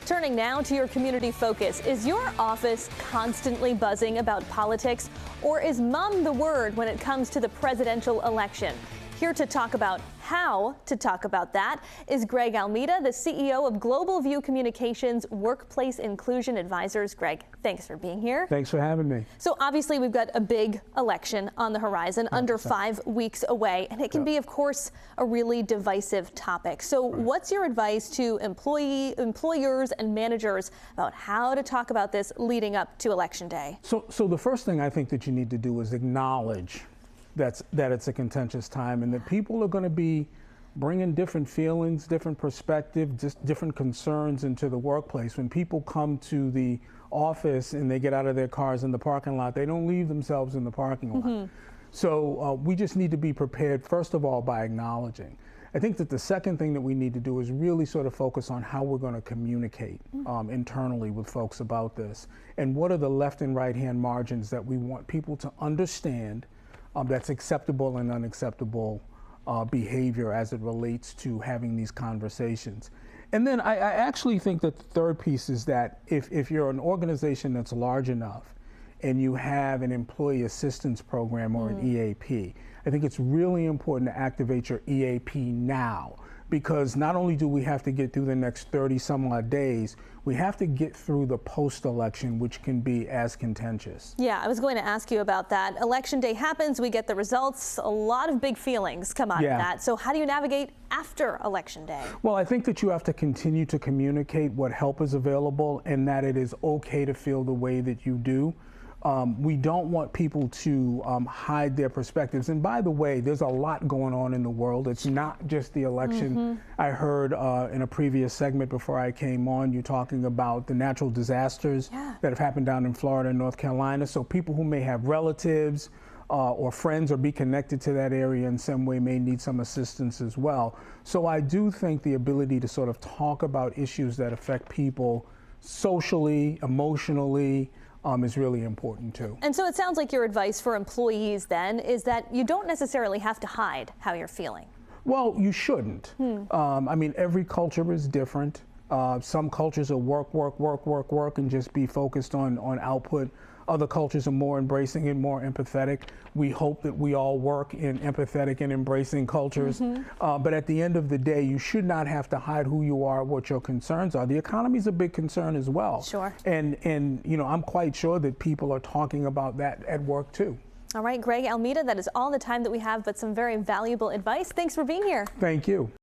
Turning now to your community focus. Is your office constantly buzzing about politics, or is mum the word when it comes to the presidential election? Here to talk about how to talk about that is Greg Almieda, the CEO of Global View Communications Workplace Inclusion Advisors. Greg, thanks for being here. Thanks for having me. So obviously we've got a big election on the horizon, under 5 weeks away, and it can be, of course, a really divisive topic. So what's your advice to employers and managers about how to talk about this leading up to Election Day? So the first thing I think that you need to do is acknowledge that it's a contentious time and that people are going to be bringing different feelings, different perspectives, just different concerns into the workplace. When people come to the office and they get out of their cars in the parking lot, they don't leave themselves in the parking lot. So we just need to be prepared, first of all, by acknowledging. I think that the second thing that we need to do is really sort of focus on how we're going to communicate internally with folks about this, and what are the left and right hand margins that we want people to understand that's acceptable and unacceptable behavior as it relates to having these conversations. And then I actually think that the third piece is that if you're an organization that's large enough and you have an employee assistance program or an EAP, I think it's really important to activate your EAP now, because not only do we have to get through the next 30 some odd days, we have to get through the post-election, which can be as contentious. Yeah, I was going to ask you about that. Election day happens, we get the results, a lot of big feelings come out of that. So how do you navigate after Election Day? Well, I think that you have to continue to communicate what help is available and that it is okay to feel the way that you do. We don't want people to hide their perspectives. And by the way, there's a lot going on in the world. It's not just the election. I heard in a previous segment before I came on, you talking about the natural disasters that have happened down in Florida and North Carolina. So people who may have relatives or friends or be connected to that area in some way may need some assistance as well. So I do think the ability to sort of talk about issues that affect people socially, emotionally, is really important too. And so it sounds like your advice for employees then is that you don't necessarily have to hide how you're feeling. Well, you shouldn't. I mean, every culture is different. Some cultures are work, and just be focused on output. Other cultures are more embracing and more empathetic. We hope that we all work in empathetic and embracing cultures. But at the end of the day, you should not have to hide who you are, what your concerns are. The economy is a big concern as well. Sure. And you know, I'm quite sure that people are talking about that at work too. All right, Greg Almieda, that is all the time that we have, but some very valuable advice. Thanks for being here. Thank you.